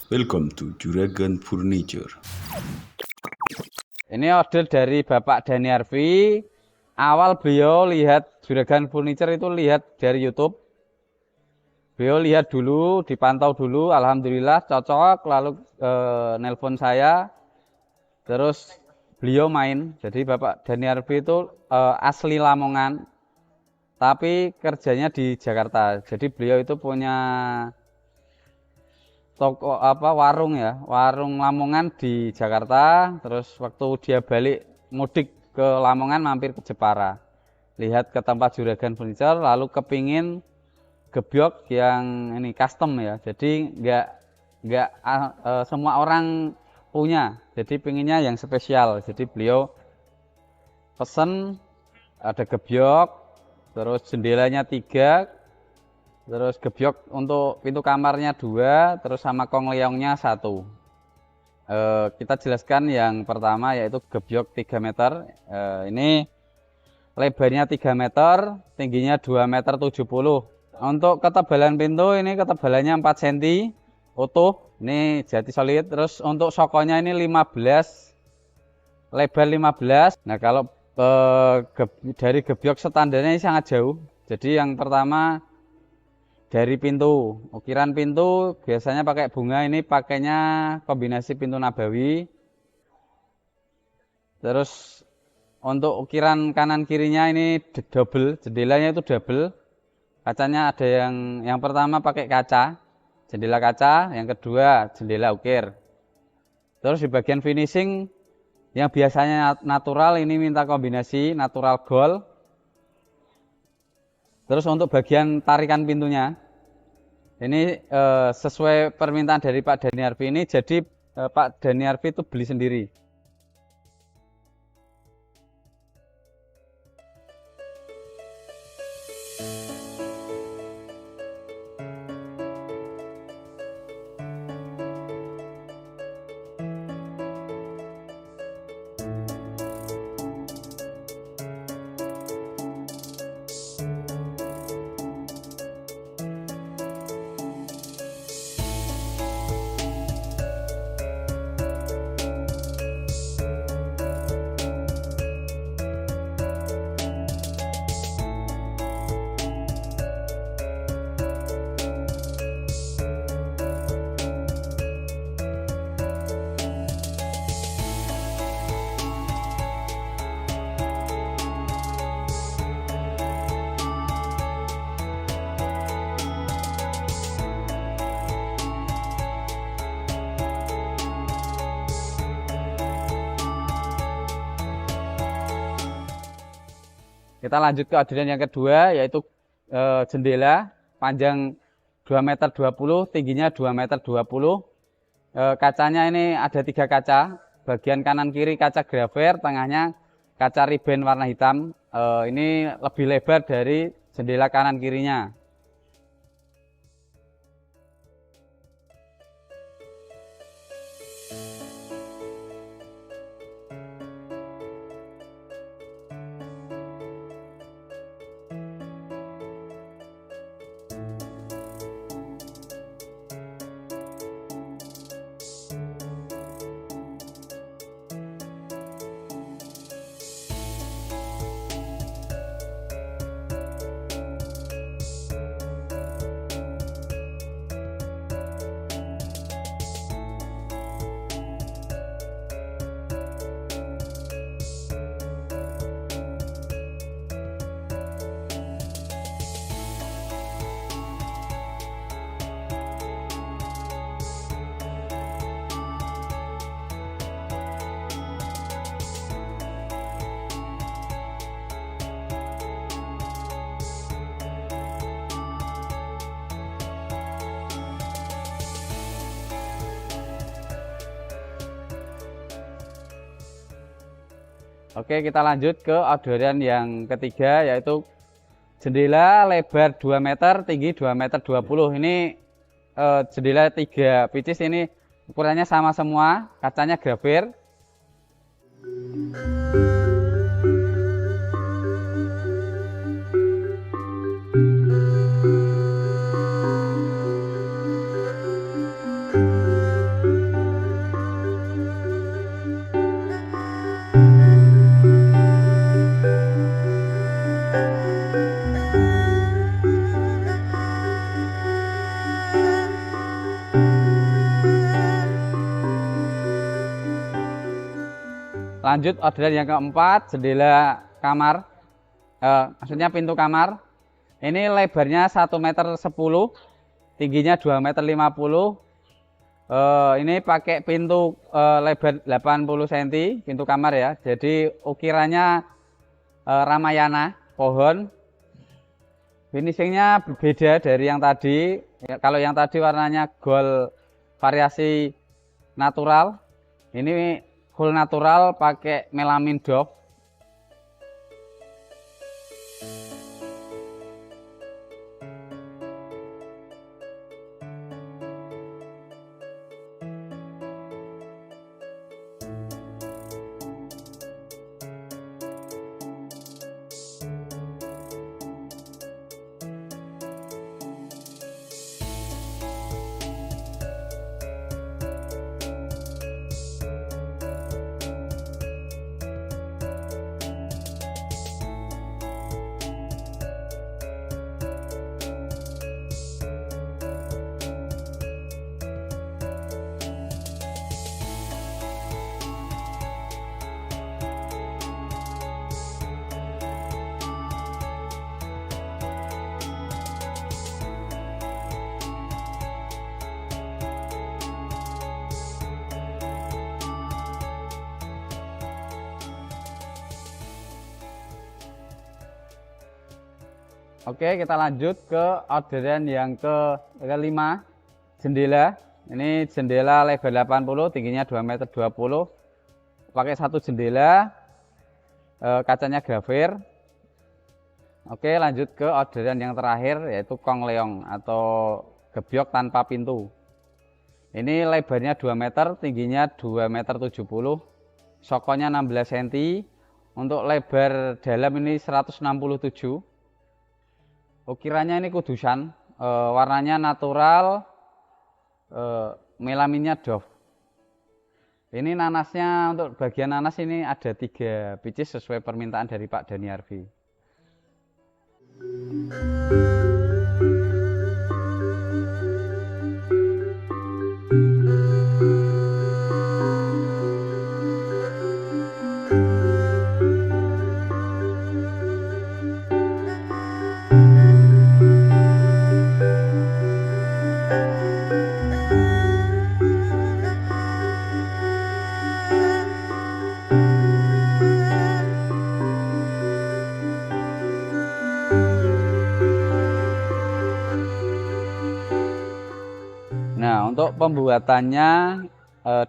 Welcome to Juragan Furniture. Ini order dari Bapak Dani Arfi. Awal beliau lihat Juragan Furniture itu lihat dari YouTube. Beliau lihat dulu, dipantau dulu, alhamdulillah cocok. Lalu nelpon saya, terus beliau main. Jadi Bapak Dani Arfi itu asli Lamongan, tapi kerjanya di Jakarta. Jadi beliau itu punya toko warung ya, warung Lamongan di Jakarta. Terus waktu dia balik mudik ke Lamongan mampir ke Jepara, lihat ke tempat Juragan Furniture, lalu kepingin gebyok yang ini custom ya. Jadi nggak semua orang punya, jadi pinginnya yang spesial. Jadi beliau pesen ada gebyok, terus jendelanya 3, terus gebyok untuk pintu kamarnya 2, terus sama kong leongnya 1. Kita jelaskan yang pertama yaitu gebyok 3 meter. Ini lebarnya 3 meter, tingginya 2,70 meter. Untuk ketebalan pintu ini ketebalannya 4 cm utuh, ini jati solid. Terus untuk sokonya ini 15, lebar 15. Nah kalau dari gebyok standarnya ini sangat jauh. Jadi yang pertama dari pintu, ukiran pintu biasanya pakai bunga, ini pakainya kombinasi pintu Nabawi. Terus untuk ukiran kanan kirinya ini double, jendelanya itu double. Kacanya ada yang pertama pakai kaca, jendela kaca, yang kedua jendela ukir. Terus di bagian finishing yang biasanya natural, ini minta kombinasi natural gold. Terus untuk bagian tarikan pintunya, ini sesuai permintaan dari Pak Dani Arfi ini, jadi Pak Dani Arfi itu beli sendiri. Kita lanjut ke orderan yang kedua, yaitu jendela panjang 2,20 meter, tingginya 2,20 meter. Kacanya ini ada 3 kaca, bagian kanan kiri kaca grafer, tengahnya kaca riben warna hitam. Ini lebih lebar dari jendela kanan kirinya. Oke, kita lanjut ke orderan yang ketiga, yaitu jendela lebar 2 meter, tinggi 2,20 meter. Ini jendela 3 pieces, ini ukurannya sama semua, kacanya grafer. Lanjut orderan yang keempat, jendela kamar. Maksudnya pintu kamar. Ini lebarnya 1,10 meter, tingginya 2,50 meter. Ini pakai pintu lebar 80 cm, pintu kamar ya. Jadi ukirannya Ramayana, pohon. Finishingnya berbeda dari yang tadi. Kalau yang tadi warnanya gold variasi natural, ini full natural pakai melamin doff. Oke, kita lanjut ke orderan yang kelima, jendela. Ini jendela lebar 80, tingginya 2,20 meter. Pakai satu jendela, kacanya grafir. Oke, lanjut ke orderan yang terakhir, yaitu kong leong atau gebyok tanpa pintu. Ini lebarnya 2 meter, tingginya 2,70 meter. Sokonya 16 cm. Untuk lebar dalam ini 167. Ukirannya ini kudusan, warnanya natural, melaminnya doff. Ini nanasnya, untuk bagian nanas ini ada 3 pieces sesuai permintaan dari Pak Dani Arfi. Nah, untuk pembuatannya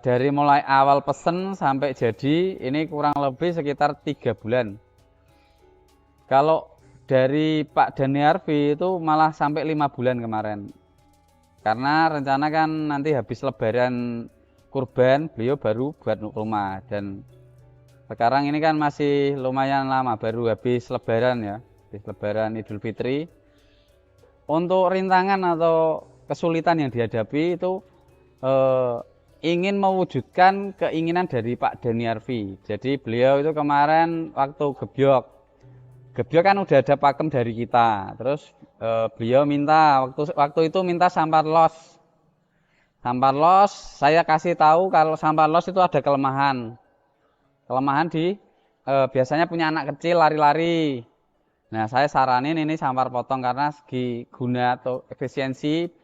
dari mulai awal pesen sampai jadi ini kurang lebih sekitar 3 bulan. Kalau dari Pak Dani Arfi itu malah sampai 5 bulan kemarin. Karena rencana kan nanti habis lebaran kurban beliau baru buat rumah, dan sekarang ini kan masih lumayan lama, baru habis lebaran ya, habis lebaran Idul Fitri. Untuk rintangan atau kesulitan yang dihadapi itu ingin mewujudkan keinginan dari Pak Dani Arfi. Jadi beliau itu kemarin waktu gebyok kan udah ada pakem dari kita. Terus beliau minta waktu itu minta sampar los. Sampar los, saya kasih tahu kalau sampar los itu ada kelemahan. Kelemahan di biasanya punya anak kecil lari-lari. Nah, saya saranin ini sampar potong karena segi guna atau efisiensi.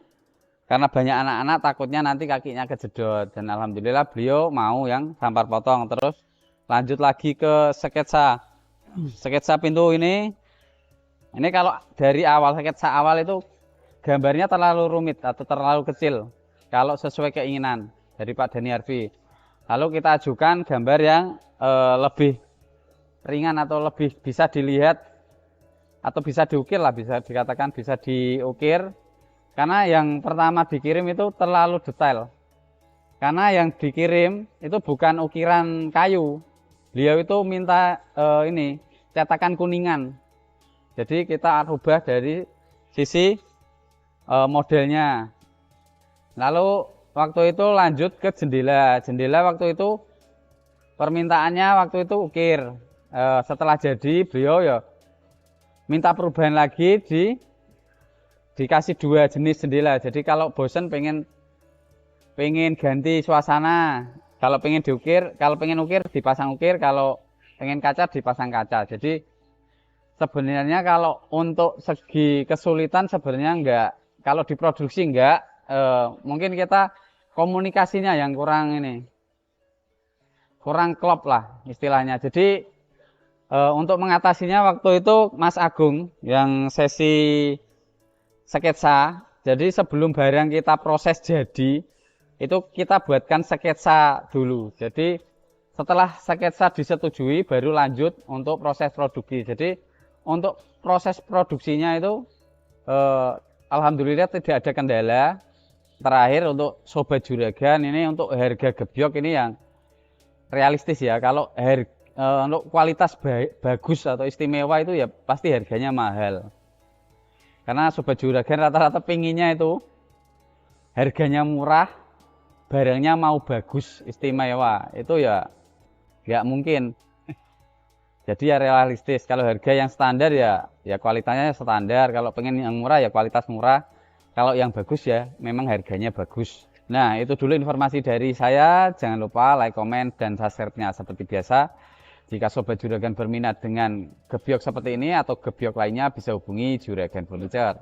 Karena banyak anak-anak takutnya nanti kakinya kejedot, dan alhamdulillah beliau mau yang sampar potong. Terus lanjut lagi ke sketsa pintu ini kalau dari awal sketsa awal itu gambarnya terlalu rumit atau terlalu kecil kalau sesuai keinginan dari Pak Dani Arfi. Lalu kita ajukan gambar yang lebih ringan atau lebih bisa dilihat atau bisa diukir lah, bisa dikatakan bisa diukir. Karena yang pertama dikirim itu terlalu detail. Karena yang dikirim itu bukan ukiran kayu. Beliau itu minta ini cetakan kuningan. Jadi kita rubah dari sisi modelnya. Lalu waktu itu lanjut ke jendela. Jendela waktu itu permintaannya waktu itu ukir. Setelah jadi beliau ya minta perubahan lagi dikasih 2 jenis jendela. Jadi kalau bosen pengen ganti suasana, Kalau pengen diukir, kalau pengen ukir dipasang ukir, kalau pengen kaca dipasang kaca. Jadi sebenarnya kalau untuk segi kesulitan sebenarnya enggak. Kalau diproduksi enggak, mungkin kita komunikasinya yang kurang ini, kurang klop lah istilahnya. Jadi untuk mengatasinya waktu itu Mas Agung yang sesi sketsa. Jadi sebelum barang kita proses jadi, itu kita buatkan sketsa dulu. Jadi setelah sketsa disetujui baru lanjut untuk proses produksi. Jadi untuk proses produksinya itu alhamdulillah tidak ada kendala. Terakhir untuk Sobat Juragan ini untuk harga gebyok ini yang realistis ya. Kalau untuk kualitas bagus atau istimewa itu ya pasti harganya mahal. Karena Sobat Juragan rata-rata pinginnya itu harganya murah, barangnya mau bagus, istimewa, itu ya nggak mungkin. Jadi ya realistis. Kalau harga yang standar ya kualitasnya standar. Kalau pengen yang murah ya kualitas murah. Kalau yang bagus ya memang harganya bagus. Nah itu dulu informasi dari saya. Jangan lupa like, komen, dan subscribe-nya seperti biasa. Jika Sobat Juragan berminat dengan gebyok seperti ini atau gebyok lainnya bisa hubungi Juragan Furniture.